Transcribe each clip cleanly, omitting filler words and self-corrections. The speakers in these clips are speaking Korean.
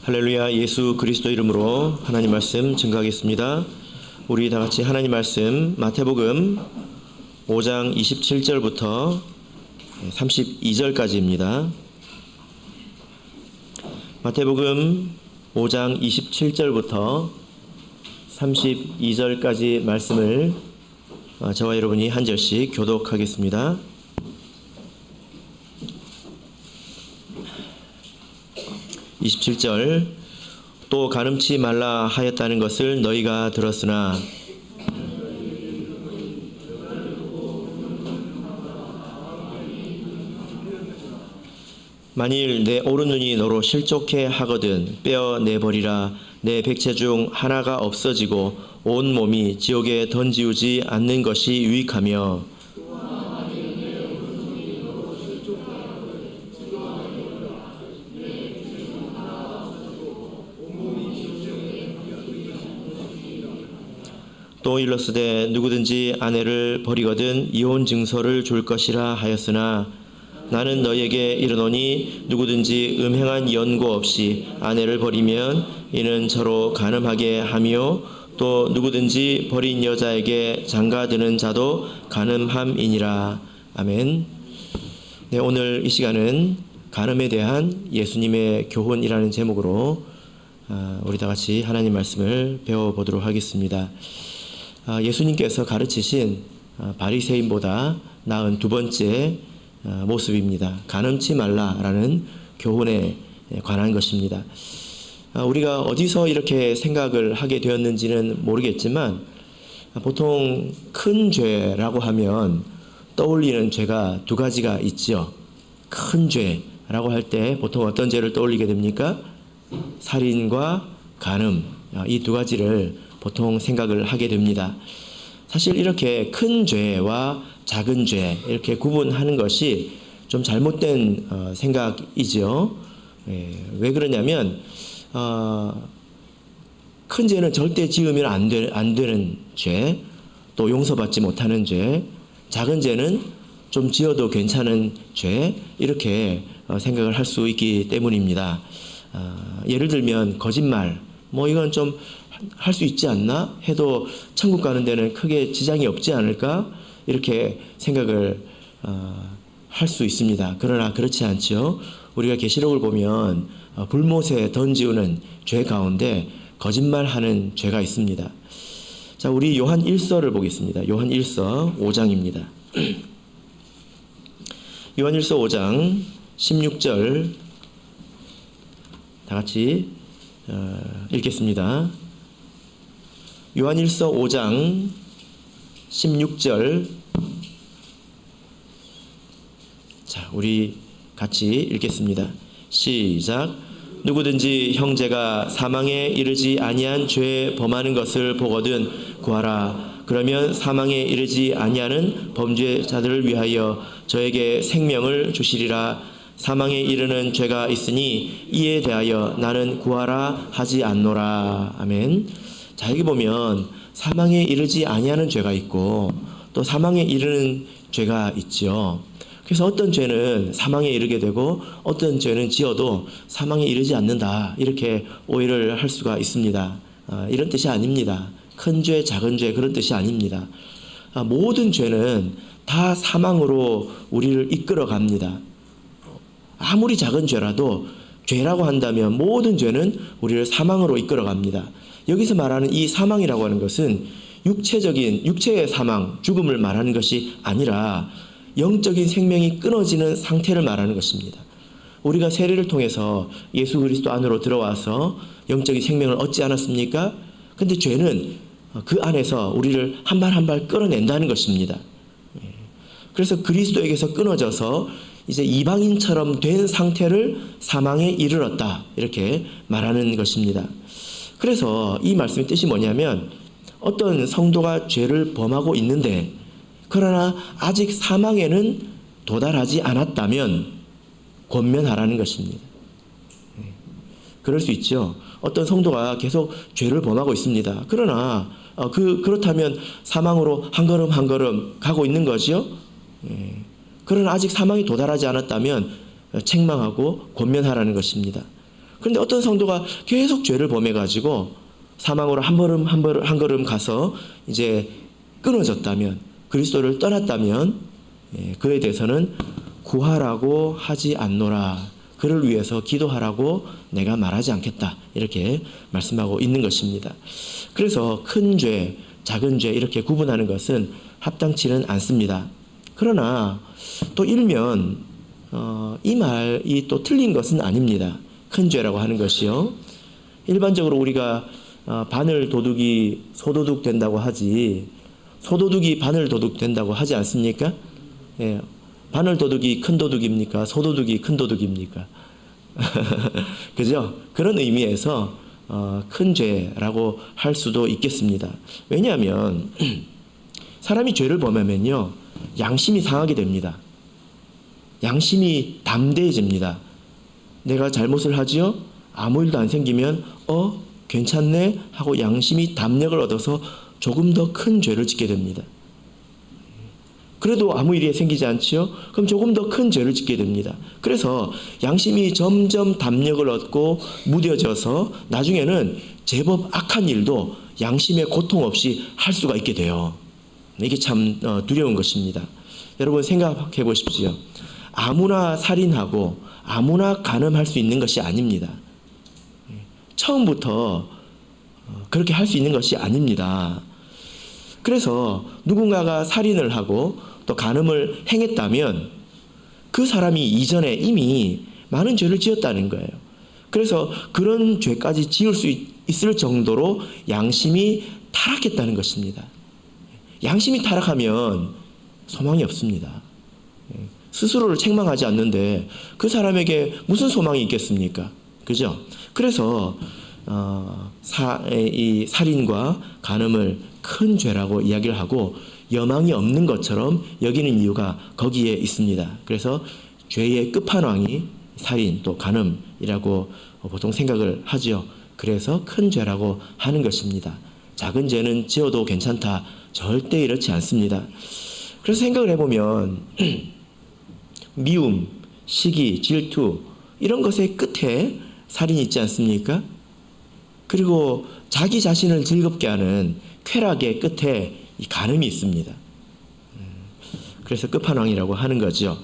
할렐루야. 예수 그리스도 이름으로 하나님 말씀 증거하겠습니다. 우리 다 같이 하나님 말씀 마태복음 5장 27절부터 32절까지입니다. 마태복음 5장 27절부터 32절까지 말씀을 저와 여러분이 한 절씩 교독하겠습니다. 27절. 또 간음치 말라 하였다는 것을 너희가 들었으나 만일 내 오른눈이 너로 실족해 하거든 빼어내버리라. 내 백체 중 하나가 없어지고 온 몸이 지옥에 던지우지 않는 것이 유익하며 또 일렀으되 누구든지 아내를 버리거든 이혼 증서를 줄 것이라 하였으나 나는 너희에게 이르노니 누구든지 음행한 연고 없이 아내를 버리면 이는 서로 간음하게 하며 또 누구든지 버린 여자에게 장가드는 자도 간음함이니라. 아멘. 네, 오늘 이 시간은 간음에 대한 예수님의 교훈이라는 제목으로 우리 다 같이 하나님 말씀을 배워보도록 하겠습니다. 예수님께서 가르치신 바리새인보다 나은 두 번째 모습입니다. 간음치 말라라는 교훈에 관한 것입니다. 우리가 어디서 이렇게 생각을 하게 되었는지는 모르겠지만 보통 큰 죄라고 하면 떠올리는 죄가 두 가지가 있죠. 큰 죄라고 할 때 보통 어떤 죄를 떠올리게 됩니까? 살인과 간음, 이 두 가지를 보통 생각을 하게 됩니다. 사실 이렇게 큰 죄와 작은 죄 이렇게 구분하는 것이 좀 잘못된 생각이죠. 왜 그러냐면 큰 죄는 절대 지으면 안 되는 죄, 또 용서받지 못하는 죄, 작은 죄는 좀 지어도 괜찮은 죄, 이렇게 생각을 할 수 있기 때문입니다. 예를 들면 거짓말, 이건 좀 할 수 있지 않나? 해도 천국 가는 데는 크게 지장이 없지 않을까? 이렇게 생각을 할 수 있습니다. 그러나 그렇지 않죠. 우리가 계시록을 보면 불못에 던지우는 죄 가운데 거짓말하는 죄가 있습니다. 자, 우리 요한 1서를 보겠습니다. 요한 1서 5장입니다. 요한 1서 5장 16절 다 같이 읽겠습니다. 요한 1서 5장 16절. 자, 우리 같이 읽겠습니다. 시작. 누구든지 형제가 사망에 이르지 아니한 죄 범하는 것을 보거든 구하라. 그러면 사망에 이르지 아니하는 범죄자들을 위하여 저에게 생명을 주시리라. 사망에 이르는 죄가 있으니 이에 대하여 나는 구하라 하지 않노라. 아멘. 자, 여기 보면 사망에 이르지 아니하는 죄가 있고 또 사망에 이르는 죄가 있죠. 그래서 어떤 죄는 사망에 이르게 되고 어떤 죄는 지어도 사망에 이르지 않는다, 이렇게 오해를 할 수가 있습니다. 이런 뜻이 아닙니다. 큰 죄, 작은 죄, 그런 뜻이 아닙니다. 모든 죄는 다 사망으로 우리를 이끌어 갑니다. 아무리 작은 죄라도 죄라고 한다면 모든 죄는 우리를 사망으로 이끌어 갑니다. 여기서 말하는 이 사망이라고 하는 것은 육체의 사망, 죽음을 말하는 것이 아니라 영적인 생명이 끊어지는 상태를 말하는 것입니다. 우리가 세례를 통해서 예수 그리스도 안으로 들어와서 영적인 생명을 얻지 않았습니까? 근데 죄는 그 안에서 우리를 한 발 한 발 끌어낸다는 것입니다. 그래서 그리스도에게서 끊어져서 이제 이방인처럼 된 상태를 사망에 이르렀다, 이렇게 말하는 것입니다. 그래서 이 말씀의 뜻이 뭐냐면 어떤 성도가 죄를 범하고 있는데 그러나 아직 사망에는 도달하지 않았다면 권면하라는 것입니다. 그럴 수 있죠. 어떤 성도가 계속 죄를 범하고 있습니다. 그러나 그렇다면 사망으로 한 걸음 한 걸음 가고 있는 거죠. 그러나 아직 사망이 도달하지 않았다면 책망하고 권면하라는 것입니다. 그런데 어떤 성도가 계속 죄를 범해가지고 사망으로 한 걸음 가서 이제 끊어졌다면, 그리스도를 떠났다면, 그에 대해서는 구하라고 하지 않노라. 그를 위해서 기도하라고 내가 말하지 않겠다. 이렇게 말씀하고 있는 것입니다. 그래서 큰 죄, 작은 죄 이렇게 구분하는 것은 합당치는 않습니다. 그러나 또 일면 이 말이 또 틀린 것은 아닙니다. 큰 죄라고 하는 것이요. 일반적으로 우리가 바늘 도둑이 소도둑 된다고 하지, 소도둑이 바늘 도둑 된다고 하지 않습니까? 예, 바늘 도둑이 큰 도둑입니까? 소도둑이 큰 도둑입니까? 그죠? 그런 의미에서 큰 죄라고 할 수도 있겠습니다. 왜냐하면 사람이 죄를 범하면요, 양심이 상하게 됩니다. 양심이 담대해집니다. 내가 잘못을 하지요? 아무 일도 안 생기면 괜찮네 하고 양심이 담력을 얻어서 조금 더 큰 죄를 짓게 됩니다. 그래도 아무 일이 생기지 않지요? 그럼 조금 더 큰 죄를 짓게 됩니다. 그래서 양심이 점점 담력을 얻고 무뎌져서 나중에는 제법 악한 일도 양심의 고통 없이 할 수가 있게 돼요. 이게 참 두려운 것입니다. 여러분 생각해 보십시오. 아무나 살인하고 아무나 간음할 수 있는 것이 아닙니다. 처음부터 그렇게 할 수 있는 것이 아닙니다. 그래서 누군가가 살인을 하고 또 간음을 행했다면 그 사람이 이전에 이미 많은 죄를 지었다는 거예요. 그래서 그런 죄까지 지을 수 있을 정도로 양심이 타락했다는 것입니다. 양심이 타락하면 소망이 없습니다. 스스로를 책망하지 않는데 그 사람에게 무슨 소망이 있겠습니까? 그죠? 그래서 이 살인과 간음을 큰 죄라고 이야기를 하고 여망이 없는 것처럼 여기는 이유가 거기에 있습니다. 그래서 죄의 끝판왕이 살인 또 간음이라고 보통 생각을 하죠. 그래서 큰 죄라고 하는 것입니다. 작은 죄는 지어도 괜찮다. 절대 이렇지 않습니다. 그래서 생각을 해보면 미움, 시기, 질투 이런 것의 끝에 살인이 있지 않습니까? 그리고 자기 자신을 즐겁게 하는 쾌락의 끝에 이 간음이 있습니다. 그래서 끝판왕이라고 하는 거죠.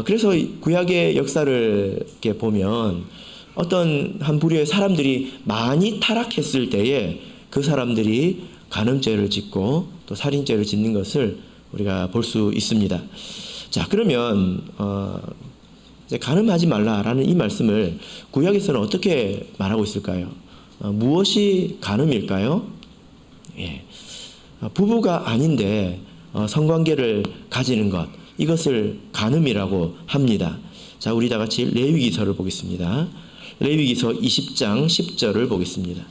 그래서 구약의 역사를 이렇게 보면 어떤 한 부류의 사람들이 많이 타락했을 때에 그 사람들이 간음죄를 짓고 또 살인죄를 짓는 것을 우리가 볼 수 있습니다. 자, 그러면 이제 간음하지 말라라는 이 말씀을 구약에서는 어떻게 말하고 있을까요? 무엇이 간음일까요? 예. 부부가 아닌데 성관계를 가지는 것, 이것을 간음이라고 합니다. 자, 우리 다 같이 레위기서를 보겠습니다. 레위기서 20장 10절을 보겠습니다.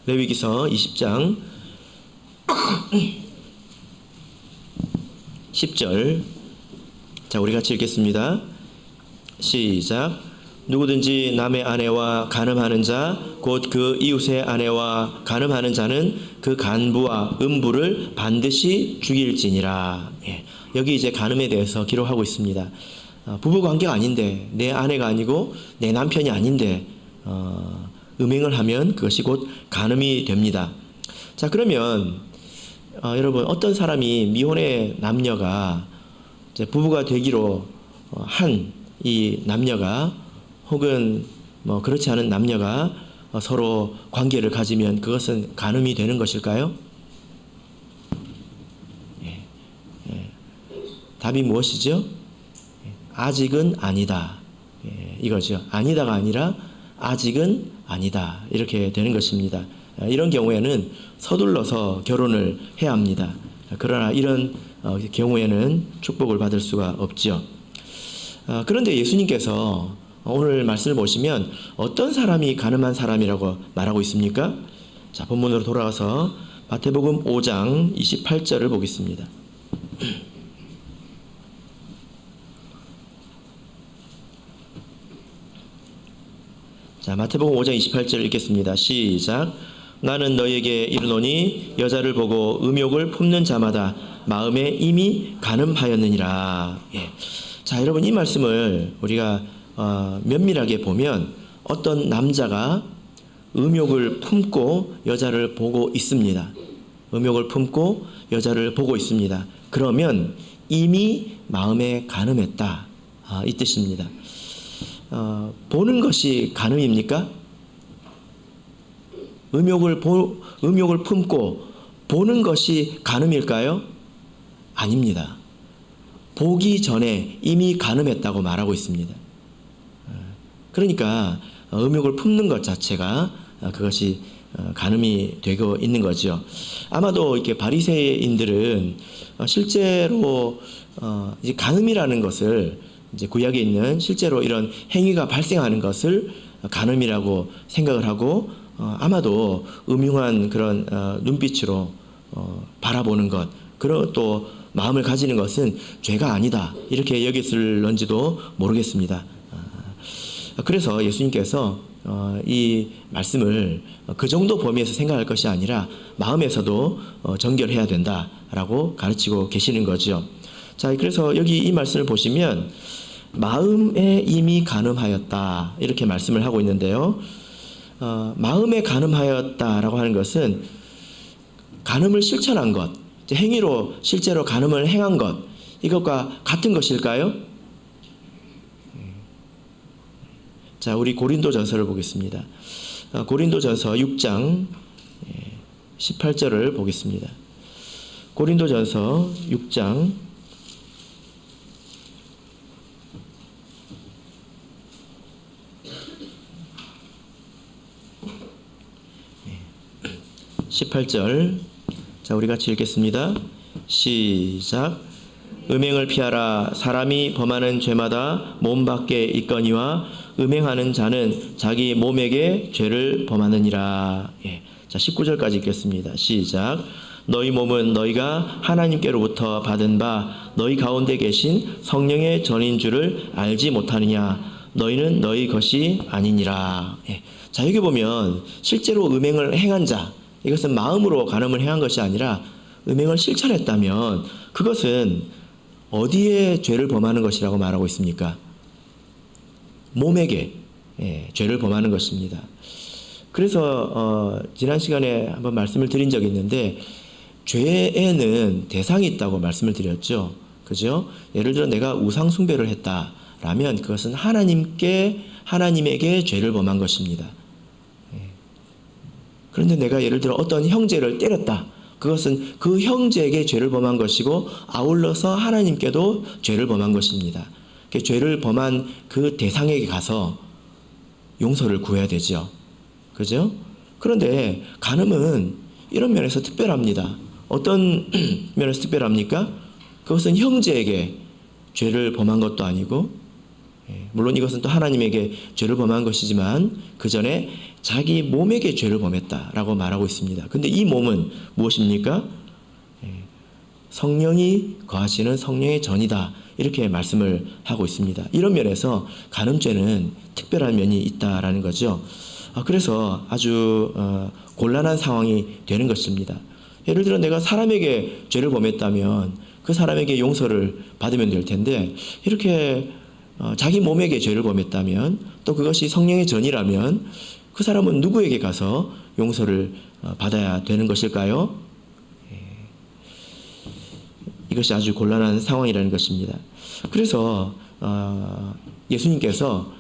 레위기서 20장 10절. 자, 우리 같이 읽겠습니다. 시작. 누구든지 남의 아내와 간음하는 자, 곧 그 이웃의 아내와 간음하는 자는 그 간부와 음부를 반드시 죽일지니라. 예, 여기 이제 간음에 대해서 기록하고 있습니다. 부부 관계가 아닌데, 내 아내가 아니고 내 남편이 아닌데 음행을 하면 그것이 곧 간음이 됩니다. 자, 그러면 여러분, 어떤 사람이 미혼의 남녀가 이제 부부가 되기로 한 이 남녀가 혹은 뭐 그렇지 않은 남녀가 서로 관계를 가지면 그것은 간음이 되는 것일까요? 답이 무엇이죠? 아직은 아니다. 이거죠. 아니다가 아니라 아직은 아니다. 이렇게 되는 것입니다. 이런 경우에는 서둘러서 결혼을 해야 합니다. 그러나 이런 경우에는 축복을 받을 수가 없죠. 그런데 예수님께서 오늘 말씀을 보시면 어떤 사람이 간음한 사람이라고 말하고 있습니까? 자, 본문으로 돌아와서 마태복음 5장 28절을 보겠습니다. 자, 마태복음 5장 28절 읽겠습니다. 시작. 나는 너희에게 이르노니 여자를 보고 음욕을 품는 자마다 마음에 이미 간음하였느니라. 예. 자, 여러분, 이 말씀을 우리가 면밀하게 보면 어떤 남자가 음욕을 품고 여자를 보고 있습니다. 음욕을 품고 여자를 보고 있습니다. 그러면 이미 마음에 간음했다, 이 뜻입니다. 보는 것이 간음입니까? 음욕을 품고 보는 것이 간음일까요? 아닙니다. 보기 전에 이미 간음했다고 말하고 있습니다. 그러니까 음욕을 품는 것 자체가 그것이 간음이 되고 있는 거죠. 아마도 이렇게 바리새인들은 실제로 이제 간음이라는 것을, 이제 구약에 있는 실제로 이런 행위가 발생하는 것을 간음이라고 생각을 하고 아마도 음흉한 그런 눈빛으로 바라보는 것, 그리고 또 마음을 가지는 것은 죄가 아니다, 이렇게 여겼을런지도 모르겠습니다. 그래서 예수님께서 이 말씀을 그 정도 범위에서 생각할 것이 아니라 마음에서도 정결해야 된다라고 가르치고 계시는 거죠. 자, 그래서 여기 이 말씀을 보시면 마음에 이미 간음하였다, 이렇게 말씀을 하고 있는데요. 마음에 간음하였다라고 하는 것은 간음을 실천한 것, 행위로 실제로 간음을 행한 것, 이것과 같은 것일까요? 자, 우리 고린도전서를 보겠습니다. 고린도전서 6장 18절을 보겠습니다. 고린도전서 6장 18절, 자, 우리 같이 읽겠습니다. 시작. 음행을 피하라. 사람이 범하는 죄마다 몸 밖에 있거니와 음행하는 자는 자기 몸에게 죄를 범하느니라. 예. 자, 19절까지 읽겠습니다. 시작. 너희 몸은 너희가 하나님께로부터 받은 바 너희 가운데 계신 성령의 전인 줄을 알지 못하느냐. 너희는 너희 것이 아니니라. 예. 자, 여기 보면 실제로 음행을 행한 자, 이것은 마음으로 간음을 행한 것이 아니라 음행을 실천했다면 그것은 어디에 죄를 범하는 것이라고 말하고 있습니까? 몸에게 죄를 범하는 것입니다. 그래서 지난 시간에 한번 말씀을 드린 적이 있는데, 죄에는 대상이 있다고 말씀을 드렸죠. 그죠? 예를 들어 내가 우상 숭배를 했다라면 그것은 하나님에게 죄를 범한 것입니다. 그런데 내가 예를 들어 어떤 형제를 때렸다, 그것은 그 형제에게 죄를 범한 것이고 아울러서 하나님께도 죄를 범한 것입니다. 죄를 범한 그 대상에게 가서 용서를 구해야 되죠. 그죠? 그런데 간음은 이런 면에서 특별합니다. 어떤 면에서 특별합니까? 그것은 형제에게 죄를 범한 것도 아니고, 물론 이것은 또 하나님에게 죄를 범한 것이지만 그 전에 자기 몸에게 죄를 범했다라고 말하고 있습니다. 근데 이 몸은 무엇입니까? 성령이 거하시는 성령의 전이다, 이렇게 말씀을 하고 있습니다. 이런 면에서 간음죄는 특별한 면이 있다라는 거죠. 그래서 아주 곤란한 상황이 되는 것입니다. 예를 들어 내가 사람에게 죄를 범했다면 그 사람에게 용서를 받으면 될 텐데, 이렇게 자기 몸에게 죄를 범했다면, 또 그것이 성령의 전이라면 그 사람은 누구에게 가서 용서를 받아야 되는 것일까요? 이것이 아주 곤란한 상황이라는 것입니다. 그래서 예수님께서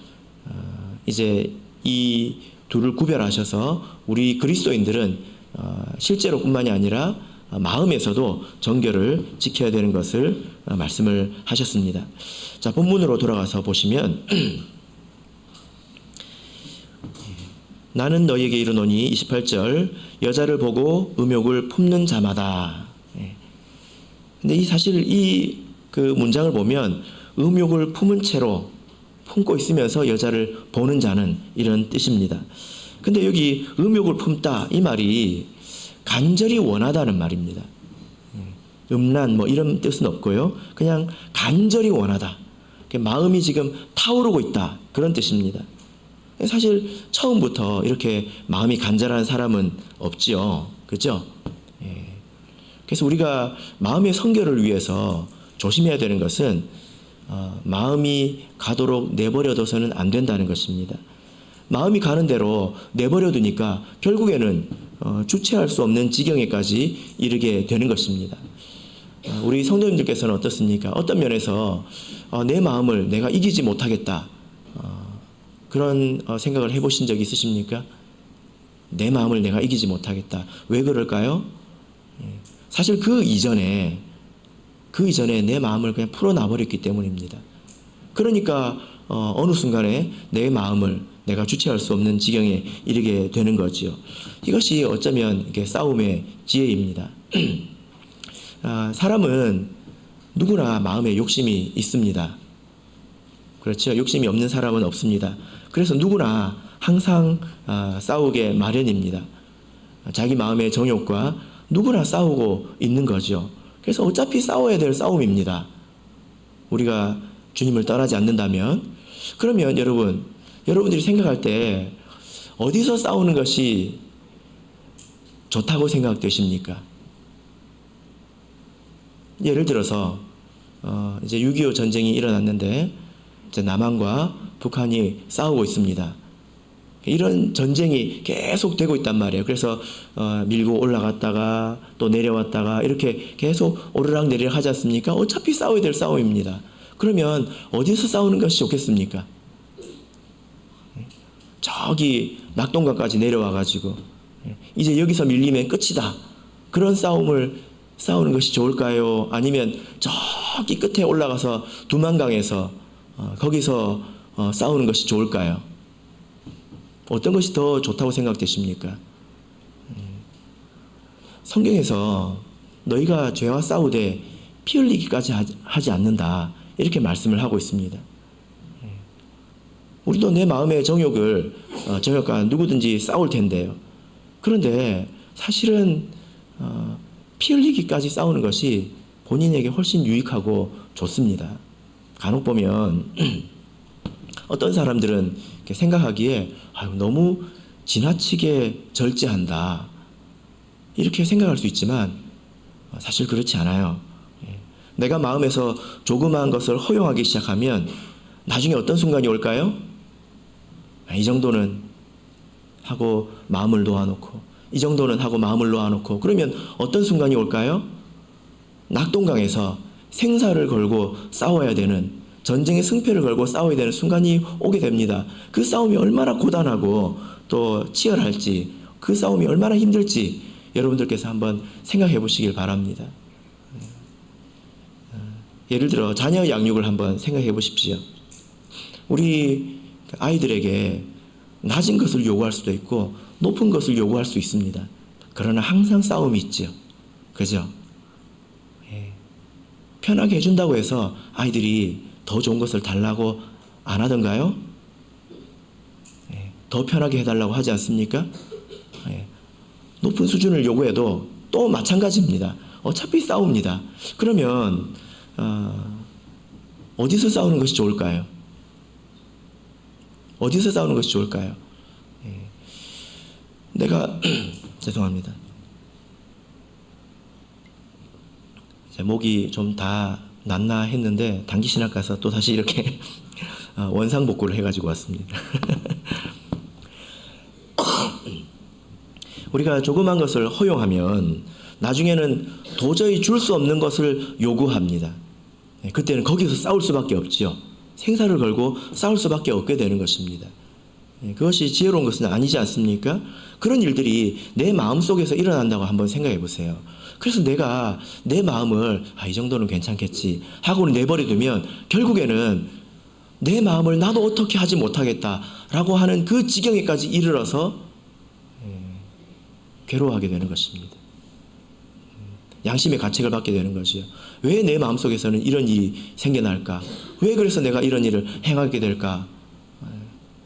이제 이 둘을 구별하셔서 우리 그리스도인들은 실제로뿐만이 아니라 마음에서도 정결을 지켜야 되는 것을 말씀을 하셨습니다. 자, 본문으로 돌아가서 보시면 나는 너희에게 이르노니 28절, 여자를 보고 음욕을 품는 자마다. 근데 사실 그 문장을 보면 음욕을 품은 채로, 품고 있으면서 여자를 보는 자는, 이런 뜻입니다. 근데 여기 음욕을 품다, 이 말이 간절히 원하다는 말입니다. 음란 이런 뜻은 없고요. 그냥 간절히 원하다, 마음이 지금 타오르고 있다, 그런 뜻입니다. 사실 처음부터 이렇게 마음이 간절한 사람은 없지요. 그죠? 예. 그래서 우리가 마음의 성결을 위해서 조심해야 되는 것은 마음이 가도록 내버려둬서는 안 된다는 것입니다. 마음이 가는 대로 내버려두니까 결국에는 주체할 수 없는 지경에까지 이르게 되는 것입니다. 우리 성도님들께서는 어떻습니까? 어떤 면에서 내 마음을 내가 이기지 못하겠다, 그런 생각을 해보신 적이 있으십니까? 내 마음을 내가 이기지 못하겠다. 왜 그럴까요? 사실 그 이전에 내 마음을 그냥 풀어놔버렸기 때문입니다. 그러니까 어느 순간에 내 마음을 내가 주체할 수 없는 지경에 이르게 되는 거지요. 이것이 어쩌면 이렇게 싸움의 지혜입니다. 사람은 누구나 마음에 욕심이 있습니다. 그렇죠? 욕심이 없는 사람은 없습니다. 그래서 누구나 항상 싸우게 마련입니다. 자기 마음의 정욕과 누구나 싸우고 있는 거죠. 그래서 어차피 싸워야 될 싸움입니다. 우리가 주님을 떠나지 않는다면. 그러면 여러분들이 생각할 때 어디서 싸우는 것이 좋다고 생각되십니까? 예를 들어서 이제 6.25 전쟁이 일어났는데 이제 남한과 북한이 싸우고 있습니다. 이런 전쟁이 계속 되고 있단 말이에요. 그래서 밀고 올라갔다가 또 내려왔다가 이렇게 계속 오르락 내리락 하지 않습니까? 어차피 싸워야 될 싸움입니다. 그러면 어디서 싸우는 것이 좋겠습니까? 저기 낙동강까지 내려와가지고 이제 여기서 밀리면 끝이다, 그런 싸움을 싸우는 것이 좋을까요? 아니면 저기 끝에 올라가서 두만강에서 거기서 싸우는 것이 좋을까요? 어떤 것이 더 좋다고 생각되십니까? 성경에서 너희가 죄와 싸우되 피 흘리기까지 하지 않는다, 이렇게 말씀을 하고 있습니다. 우리도 내 마음의 정욕과 누구든지 싸울 텐데요. 그런데 사실은 피 흘리기까지 싸우는 것이 본인에게 훨씬 유익하고 좋습니다. 간혹 보면 어떤 사람들은 이렇게 생각하기에 너무 지나치게 절제한다, 이렇게 생각할 수 있지만 사실 그렇지 않아요. 내가 마음에서 조그마한 것을 허용하기 시작하면 나중에 어떤 순간이 올까요? 이 정도는 하고 마음을 놓아놓고, 이 정도는 하고 마음을 놓아놓고, 그러면 어떤 순간이 올까요? 낙동강에서 생사를 걸고 싸워야 되는, 전쟁의 승패를 걸고 싸워야 되는 순간이 오게 됩니다. 그 싸움이 얼마나 고단하고 또 치열할지, 그 싸움이 얼마나 힘들지 여러분들께서 한번 생각해 보시길 바랍니다. 예를 들어 자녀 양육을 한번 생각해 보십시오. 우리 아이들에게 낮은 것을 요구할 수도 있고 높은 것을 요구할 수 있습니다. 그러나 항상 싸움이 있죠. 그죠? 편하게 해준다고 해서 아이들이 더 좋은 것을 달라고 안 하던가요? 더 편하게 해달라고 하지 않습니까? 높은 수준을 요구해도 또 마찬가지입니다. 어차피 싸웁니다. 그러면 어디서 싸우는 것이 좋을까요? 어디서 싸우는 것이 좋을까요? 내가 죄송합니다. 목이 좀 다 낫나 했는데 단기신학 가서 또 다시 이렇게 원상복구를 해가지고 왔습니다. 우리가 조그만 것을 허용하면 나중에는 도저히 줄 수 없는 것을 요구합니다. 그때는 거기서 싸울 수밖에 없지요. 생사를 걸고 싸울 수밖에 없게 되는 것입니다. 그것이 지혜로운 것은 아니지 않습니까? 그런 일들이 내 마음속에서 일어난다고 한번 생각해 보세요. 그래서 내가 내 마음을 이 정도는 괜찮겠지 하고는 내버려두면 결국에는 내 마음을 나도 어떻게 하지 못하겠다라고 하는 그 지경에까지 이르러서 괴로워하게 되는 것입니다. 양심의 가책을 받게 되는 것이요. 왜 내 마음속에서는 이런 일이 생겨날까? 왜 그래서 내가 이런 일을 행하게 될까?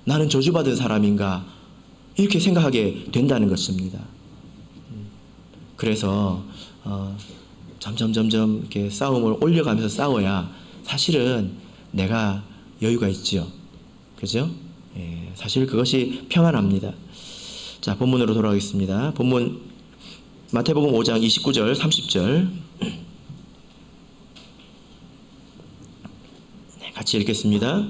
나는 저주받은 사람인가? 이렇게 생각하게 된다는 것입니다. 그래서 점점 이렇게 싸움을 올려가면서 싸워야 사실은 내가 여유가 있지요. 그죠? 사실 그것이 평안합니다. 자, 본문으로 돌아가겠습니다. 본문 마태복음 5장 29절 30절 같이 읽겠습니다.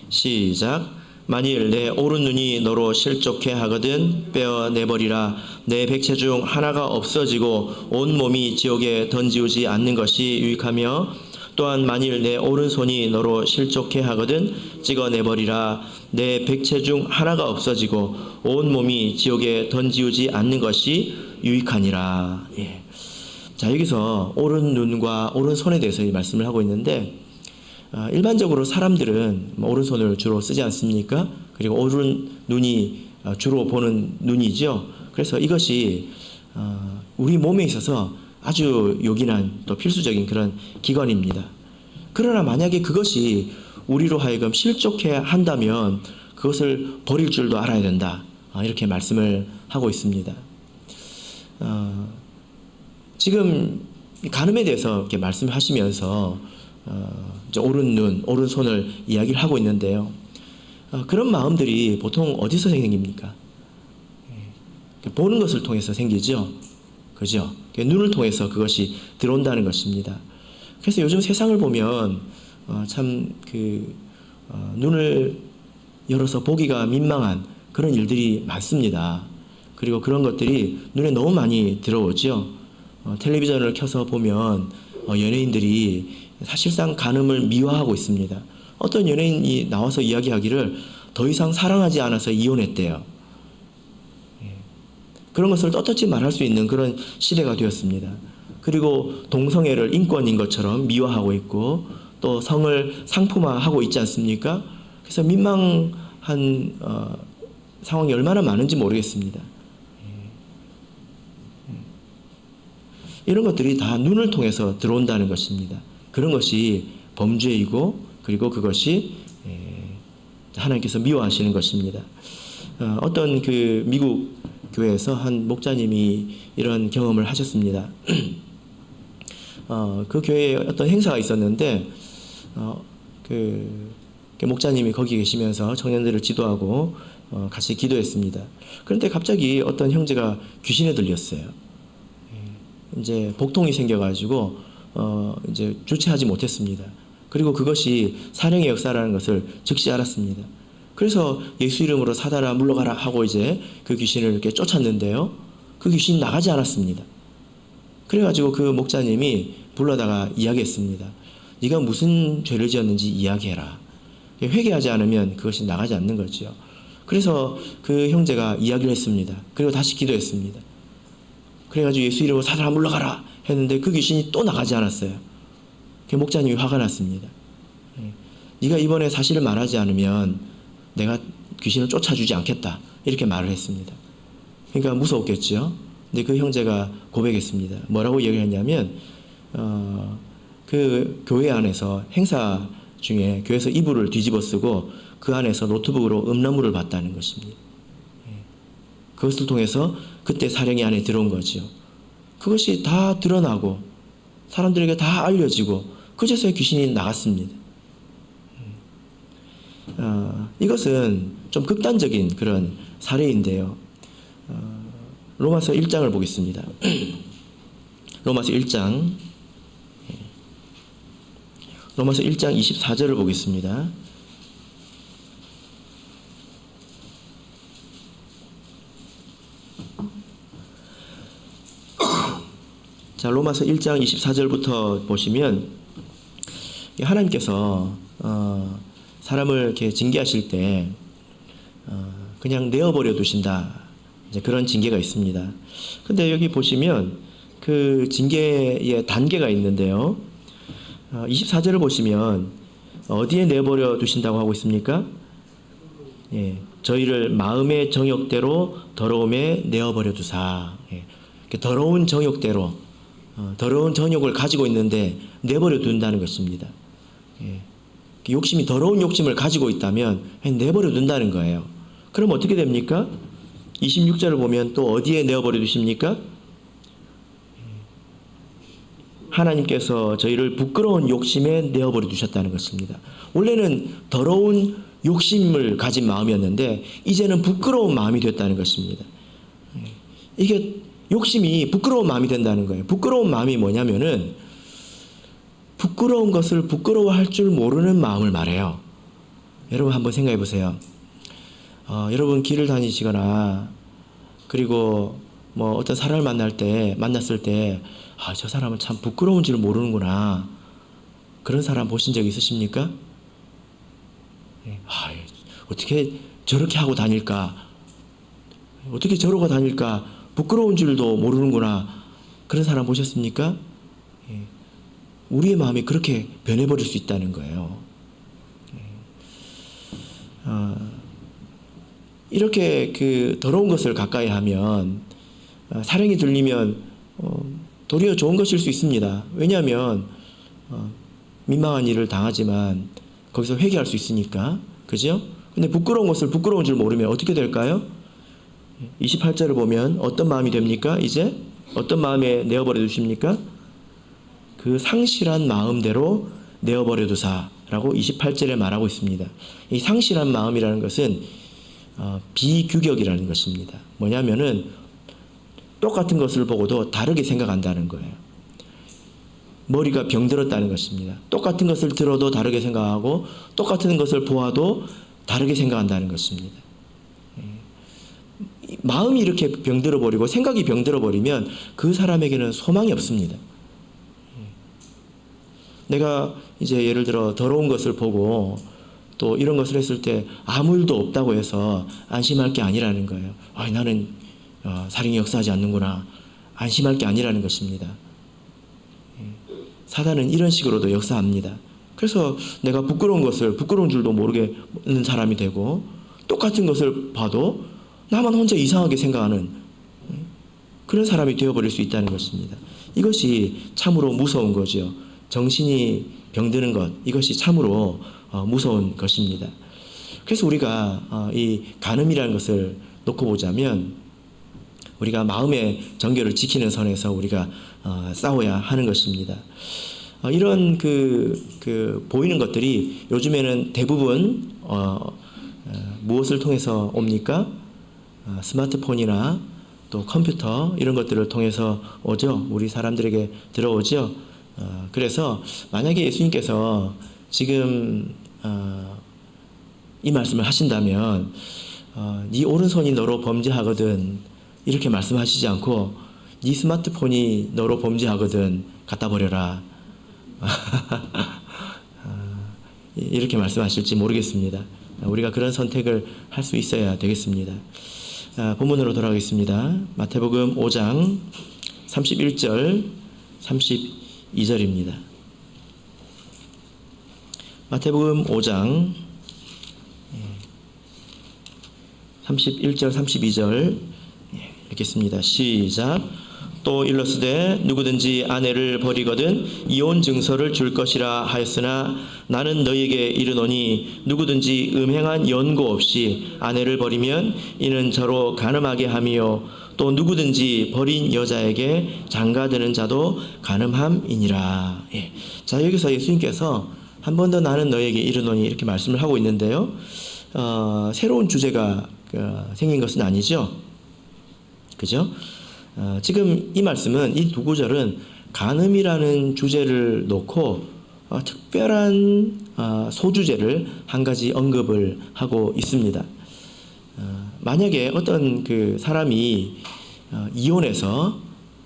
시작. 만일 내 오른 눈이 너로 실족해 하거든 빼어내버리라. 내 백체 중 하나가 없어지고 온 몸이 지옥에 던지우지 않는 것이 유익하며, 또한 만일 내 오른손이 너로 실족해 하거든 찍어내버리라. 내 백체 중 하나가 없어지고 온 몸이 지옥에 던지우지 않는 것이 유익하니라. 자, 여기서 오른 눈과 오른손에 대해서 이 말씀을 하고 있는데, 일반적으로 사람들은 오른손을 주로 쓰지 않습니까? 그리고 오른 눈이 주로 보는 눈이죠. 그래서 이것이 우리 몸에 있어서 아주 요긴한 또 필수적인 그런 기관입니다. 그러나 만약에 그것이 우리로 하여금 실족해 한다면 그것을 버릴 줄도 알아야 된다. 이렇게 말씀을 하고 있습니다. 지금 간음에 대해서 이렇게 말씀하시면서 이제 오른 눈, 오른손을 이야기를 하고 있는데요. 그런 마음들이 보통 어디서 생깁니까? 보는 것을 통해서 생기죠. 그죠? 눈을 통해서 그것이 들어온다는 것입니다. 그래서 요즘 세상을 보면 눈을 열어서 보기가 민망한 그런 일들이 많습니다. 그리고 그런 것들이 눈에 너무 많이 들어오죠. 텔레비전을 켜서 보면 연예인들이 사실상 간음을 미화하고 있습니다. 어떤 연예인이 나와서 이야기하기를 더 이상 사랑하지 않아서 이혼했대요. 그런 것을 떳떳이 말할 수 있는 그런 시대가 되었습니다. 그리고 동성애를 인권인 것처럼 미화하고 있고 또 성을 상품화하고 있지 않습니까? 그래서 민망한 상황이 얼마나 많은지 모르겠습니다. 이런 것들이 다 눈을 통해서 들어온다는 것입니다. 그런 것이 범죄이고 그리고 그것이 하나님께서 미워하시는 것입니다. 어떤 그 미국 교회에서 한 목자님이 이런 경험을 하셨습니다. 그 교회에 어떤 행사가 있었는데 그 목자님이 거기 계시면서 청년들을 지도하고 같이 기도했습니다. 그런데 갑자기 어떤 형제가 귀신에 들렸어요. 이제 복통이 생겨가지고 이제 주체하지 못했습니다. 그리고 그것이 사령의 역사라는 것을 즉시 알았습니다. 그래서 예수 이름으로 사다라 물러가라 하고 이제 그 귀신을 이렇게 쫓았는데요. 그 귀신이 나가지 않았습니다. 그래가지고 그 목자님이 불러다가 이야기했습니다. 네가 무슨 죄를 지었는지 이야기해라. 회개하지 않으면 그것이 나가지 않는 거죠. 그래서 그 형제가 이야기를 했습니다. 그리고 다시 기도했습니다. 그래가지고 예수 이름으로 사다라 물러가라 했는데 그 귀신이 또 나가지 않았어요. 그 목자님이 화가 났습니다. 네가 이번에 사실을 말하지 않으면 내가 귀신을 쫓아주지 않겠다. 이렇게 말을 했습니다. 그러니까 무서웠겠죠. 근데 그 형제가 고백했습니다. 뭐라고 얘기했냐면 그 교회 안에서 행사 중에 교회에서 이불을 뒤집어 쓰고 그 안에서 노트북으로 음란물을 봤다는 것입니다. 그것을 통해서 그때 사령이 안에 들어온 거죠. 그것이 다 드러나고 사람들에게 다 알려지고 그제서야 귀신이 나갔습니다. 이것은 좀 극단적인 그런 사례인데요. 로마서 1장을 보겠습니다. 로마서 1장 24절을 보겠습니다. 자, 로마서 1장 24절부터 보시면 하나님께서 사람을 이렇게 징계하실 때 그냥 내어버려 두신다. 이제 그런 징계가 있습니다. 근데 여기 보시면 그 징계의 단계가 있는데요. 24절을 보시면 어디에 내버려 두신다고 하고 있습니까? 저희를 마음의 정욕대로 더러움에 내어버려 두사. 더러운 정욕대로 더러운 정욕을 가지고 있는데 내버려 둔다는 것입니다. 욕심이 더러운 욕심을 가지고 있다면 내버려 둔다는 거예요. 그럼 어떻게 됩니까? 26절을 보면 또 어디에 내어버려 두십니까? 하나님께서 저희를 부끄러운 욕심에 내어버려 두셨다는 것입니다. 원래는 더러운 욕심을 가진 마음이었는데 이제는 부끄러운 마음이 됐다는 것입니다. 이게 욕심이 부끄러운 마음이 된다는 거예요. 부끄러운 마음이 뭐냐면은 부끄러운 것을 부끄러워할 줄 모르는 마음을 말해요. 여러분 한번 생각해 보세요. 여러분 길을 다니시거나 그리고 뭐 어떤 사람을 만났을 때 저 사람은 참 부끄러운 줄 모르는구나. 그런 사람 보신 적 있으십니까? 어떻게 저렇게 하고 다닐까? 어떻게 저러고 다닐까? 부끄러운 줄도 모르는구나. 그런 사람 보셨습니까? 우리의 마음이 그렇게 변해버릴 수 있다는 거예요. 이렇게 그 더러운 것을 가까이 하면 사령이 들리면 도리어 좋은 것일 수 있습니다. 왜냐하면 민망한 일을 당하지만 거기서 회개할 수 있으니까. 그죠? 근데 부끄러운 것을 부끄러운 줄 모르면 어떻게 될까요? 28절을 보면 어떤 마음이 됩니까? 이제 어떤 마음에 내어버려 두십니까? 그 상실한 마음대로 내어버려 두사라고 28절에 말하고 있습니다. 이 상실한 마음이라는 것은 비규격이라는 것입니다. 뭐냐면은 똑같은 것을 보고도 다르게 생각한다는 거예요. 머리가 병들었다는 것입니다. 똑같은 것을 들어도 다르게 생각하고 똑같은 것을 보아도 다르게 생각한다는 것입니다. 마음이 이렇게 병들어 버리고 생각이 병들어 버리면 그 사람에게는 소망이 없습니다. 내가 이제 예를 들어 더러운 것을 보고 또 이런 것을 했을 때 아무 일도 없다고 해서 안심할 게 아니라는 거예요. 나는 살인이 역사하지 않는구나. 안심할 게 아니라는 것입니다. 사단은 이런 식으로도 역사합니다. 그래서 내가 부끄러운 것을 부끄러운 줄도 모르는 사람이 되고 똑같은 것을 봐도 나만 혼자 이상하게 생각하는 그런 사람이 되어버릴 수 있다는 것입니다. 이것이 참으로 무서운 거죠. 정신이 병드는 것, 이것이 참으로 무서운 것입니다. 그래서 우리가 이 간음이라는 것을 놓고 보자면 우리가 마음의 정결을 지키는 선에서 우리가 싸워야 하는 것입니다. 이런 보이는 것들이 요즘에는 대부분 무엇을 통해서 옵니까? 스마트폰이나 또 컴퓨터 이런 것들을 통해서 오죠. 우리 사람들에게 들어오죠. 그래서 만약에 예수님께서 지금 이 말씀을 하신다면 네 오른손이 너로 범죄하거든 이렇게 말씀하시지 않고 네 스마트폰이 너로 범죄하거든 갖다 버려라 이렇게 말씀하실지 모르겠습니다. 우리가 그런 선택을 할 수 있어야 되겠습니다. 본문으로 돌아가겠습니다. 마태복음 5장 31절 32절입니다. 마태복음 5장 31절 32절 읽겠습니다. 시작. 또 일러스되 누구든지 아내를 버리거든 이혼 증서를 줄 것이라 하였으나 나는 너희에게 이르노니 누구든지 음행한 연고 없이 아내를 버리면 이는 저로 간음하게 함이요 또 누구든지 버린 여자에게 장가드는 자도 간음함이니라. 자, 여기서 예수님께서 한 번 더 나는 너희에게 이르노니 이렇게 말씀을 하고 있는데요. 새로운 주제가 생긴 것은 아니죠. 그죠? 지금 이 말씀은 이 두 구절은 간음이라는 주제를 놓고 특별한 소주제를 한 가지 언급을 하고 있습니다. 만약에 어떤 그 사람이 이혼해서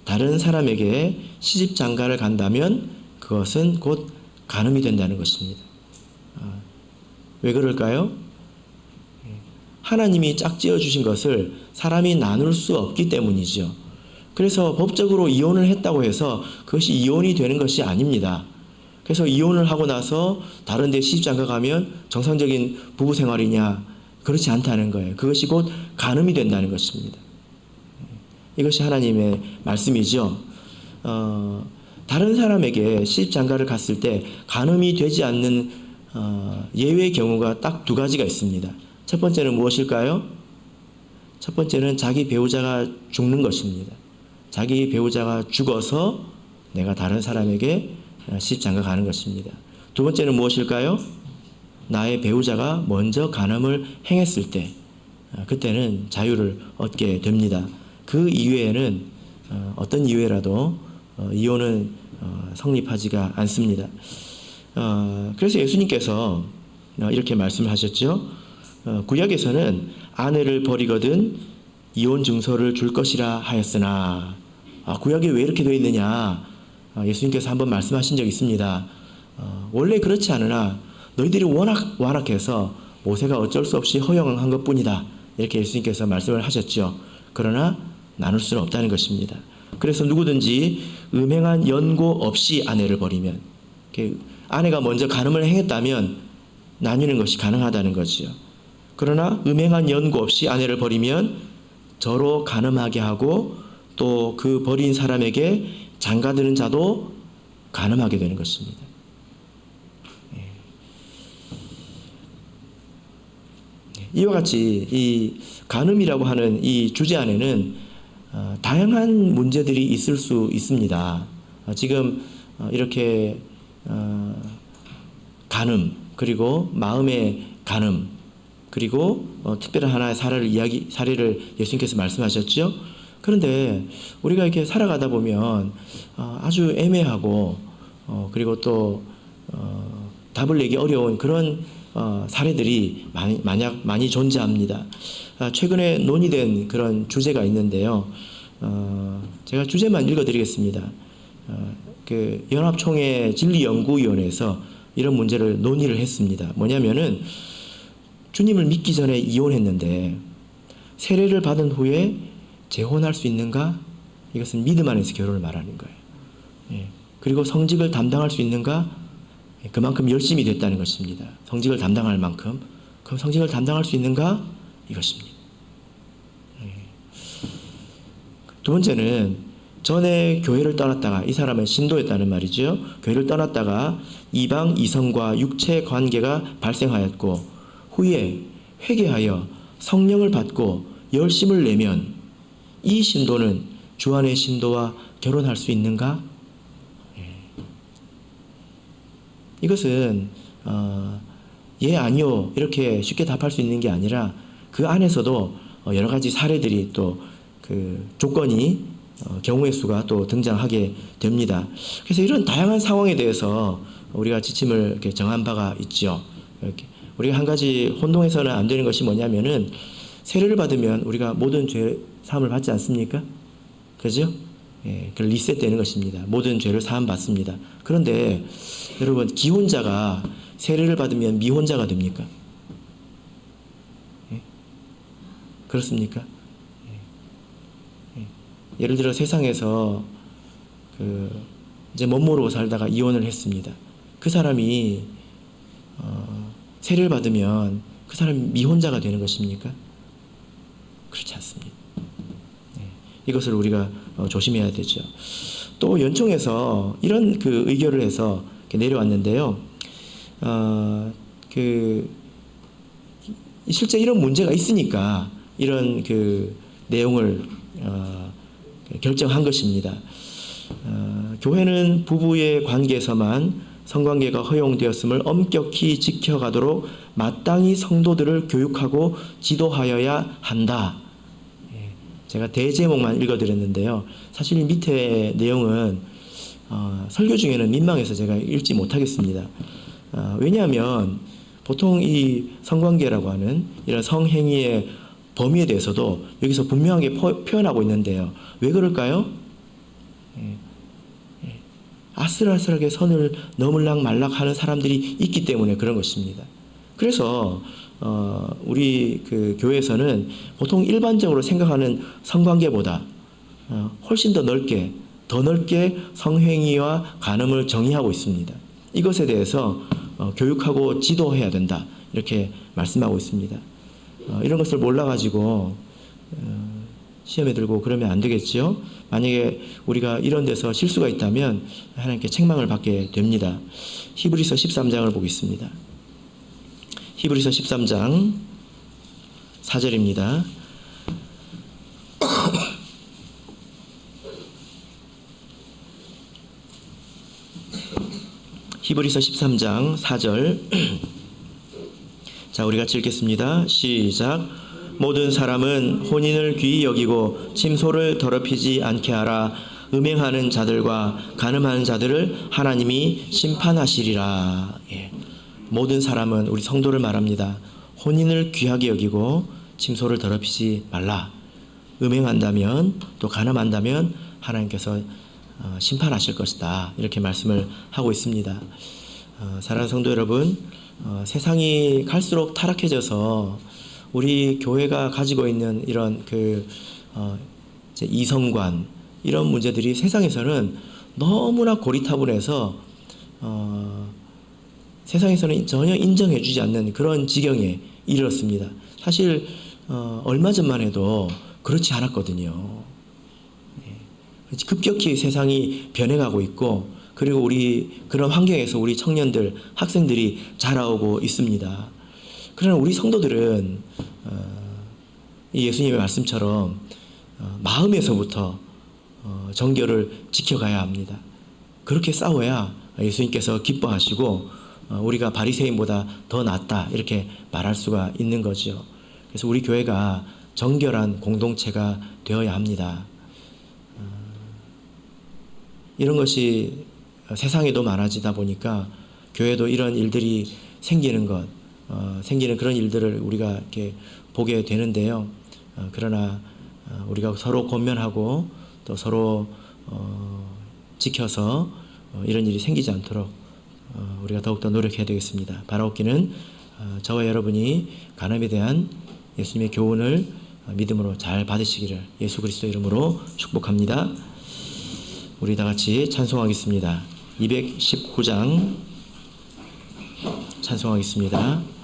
다른 사람에게 시집 장가를 간다면 그것은 곧 간음이 된다는 것입니다. 왜 그럴까요? 하나님이 짝지어 주신 것을 사람이 나눌 수 없기 때문이죠. 그래서 법적으로 이혼을 했다고 해서 그것이 이혼이 되는 것이 아닙니다. 그래서 이혼을 하고 나서 다른 데 시집장가 가면 정상적인 부부 생활이냐? 그렇지 않다는 거예요. 그것이 곧 간음이 된다는 것입니다. 이것이 하나님의 말씀이죠. 다른 사람에게 시집장가를 갔을 때 간음이 되지 않는 예외의 경우가 딱 두 가지가 있습니다. 첫 번째는 무엇일까요? 첫 번째는 자기 배우자가 죽는 것입니다. 자기 배우자가 죽어서 내가 다른 사람에게 시집장가 가는 것입니다. 두 번째는 무엇일까요? 나의 배우자가 먼저 간음을 행했을 때 그때는 자유를 얻게 됩니다. 그 이외에는 어떤 이외라도 이혼은 성립하지가 않습니다. 그래서 예수님께서 이렇게 말씀하셨죠. 구약에서는 아내를 버리거든 이혼 증서를 줄 것이라 하였으나 구약에 왜 이렇게 되어 있느냐 예수님께서 한번 말씀하신 적이 있습니다. 원래 그렇지 않으나 너희들이 워낙 완악해서 모세가 어쩔 수 없이 허용한 것뿐이다. 이렇게 예수님께서 말씀을 하셨죠. 그러나 나눌 수는 없다는 것입니다. 그래서 누구든지 음행한 연고 없이 아내를 버리면 아내가 먼저 간음을 행했다면 나누는 것이 가능하다는 거지요. 그러나 음행한 연고 없이 아내를 버리면 저로 간음하게 하고 또 그 버린 사람에게 장가드는 자도 간음하게 되는 것입니다. 이와 같이 이 간음이라고 하는 이 주제 안에는 다양한 문제들이 있을 수 있습니다. 지금 이렇게 간음 그리고 마음의 간음 그리고 특별한 하나의 사례를 예수님께서 말씀하셨죠. 그런데 우리가 이렇게 살아가다 보면 아주 애매하고 그리고 또 답을 내기 어려운 그런 사례들이 많이 존재합니다. 최근에 논의된 그런 주제가 있는데요. 제가 주제만 읽어드리겠습니다. 그 연합총회 진리연구위원회에서 이런 문제를 논의를 했습니다. 뭐냐면은 주님을 믿기 전에 이혼했는데 세례를 받은 후에 재혼할 수 있는가? 이것은 믿음 안에서 결혼을 말하는 거예요. 그리고 성직을 담당할 수 있는가? 그만큼 열심히 됐다는 것입니다. 성직을 담당할 만큼. 그럼 성직을 담당할 수 있는가? 이것입니다. 두 번째는 전에 교회를 떠났다가 이 사람은 신도였다는 말이죠. 교회를 떠났다가 이방 이성과 육체 관계가 발생하였고 후에 회개하여 성령을 받고 열심을 내면 이 신도는 주 안의 신도와 결혼할 수 있는가? 이것은 예 아니요 이렇게 쉽게 답할 수 있는 게 아니라 그 안에서도 여러 가지 사례들이 또 그 조건이 경우의 수가 또 등장하게 됩니다. 그래서 이런 다양한 상황에 대해서 우리가 지침을 이렇게 정한 바가 있죠. 이렇게 우리가 한 가지 혼동해서는 안 되는 것이 뭐냐면은 세례를 받으면 우리가 모든 죄 사함을 받지 않습니까? 그죠? 그 리셋되는 것입니다. 모든 죄를 사함 받습니다. 그런데 여러분 기혼자가 세례를 받으면 미혼자가 됩니까? 그렇습니까? 예를 들어 세상에서 이제 못 모르고 살다가 이혼을 했습니다. 그 사람이 세례를 받으면 그 사람이 미혼자가 되는 것입니까? 그렇지 않습니다. 이것을 우리가 조심해야 되죠. 또 연총에서 이런 그 의결을 해서 내려왔는데요. 실제 이런 문제가 있으니까 이런 그 내용을 결정한 것입니다. 교회는 부부의 관계에서만 성관계가 허용되었음을 엄격히 지켜가도록 마땅히 성도들을 교육하고 지도하여야 한다. 제가 대제목만 읽어드렸는데요. 사실 밑에 내용은 설교 중에는 민망해서 제가 읽지 못하겠습니다. 왜냐하면 보통 이 성관계라고 하는 이런 성행위의 범위에 대해서도 여기서 분명하게 표현하고 있는데요. 왜 그럴까요? 아슬아슬하게 선을 넘을락 말락 하는 사람들이 있기 때문에 그런 것입니다. 그래서 우리 그 교회에서는 보통 일반적으로 생각하는 성관계보다 훨씬 더 넓게 성행위와 간음을 정의하고 있습니다. 이것에 대해서 교육하고 지도해야 된다 이렇게 말씀하고 있습니다. 이런 것을 몰라가지고 시험에 들고 그러면 안 되겠죠. 만약에 우리가 이런 데서 실수가 있다면 하나님께 책망을 받게 됩니다. 히브리서 13장을 보겠습니다. 히브리서 13장 4절입니다. 히브리서 13장 4절 자, 우리 같이 읽겠습니다. 시작. 모든 사람은 혼인을 귀히 여기고 침소를 더럽히지 않게 하라. 음행하는 자들과 간음하는 자들을 하나님이 심판하시리라. 예. 모든 사람은 우리 성도를 말합니다. 혼인을 귀하게 여기고 침소를 더럽히지 말라. 음행한다면 또 간음한다면 하나님께서 심판하실 것이다. 이렇게 말씀을 하고 있습니다. 사랑하는 성도 여러분, 세상이 갈수록 타락해져서 우리 교회가 가지고 있는 이런 이성관 이런 문제들이 세상에서는 너무나 고리타분해서 세상에서는 전혀 인정해주지 않는 그런 지경에 이르렀습니다. 사실 얼마 전만 해도 그렇지 않았거든요. 급격히 세상이 변해가고 있고, 그리고 우리 그런 환경에서 우리 청년들, 학생들이 자라오고 있습니다. 그러나 우리 성도들은 이 예수님의 말씀처럼 마음에서부터 정결을 지켜가야 합니다. 그렇게 싸워야 예수님께서 기뻐하시고 우리가 바리새인보다 더 낫다 이렇게 말할 수가 있는 거죠. 그래서 우리 교회가 정결한 공동체가 되어야 합니다. 이런 것이 세상에도 많아지다 보니까 교회도 이런 일들이 생기는 그런 일들을 우리가 이렇게 보게 되는데요. 그러나 우리가 서로 권면하고 또 서로 지켜서 이런 일이 생기지 않도록 우리가 더욱더 노력해야 되겠습니다. 바라옵기는 저와 여러분이 간음에 대한 예수님의 교훈을 믿음으로 잘 받으시기를 예수 그리스도 이름으로 축복합니다. 우리 다 같이 찬송하겠습니다. 219장 찬송하겠습니다.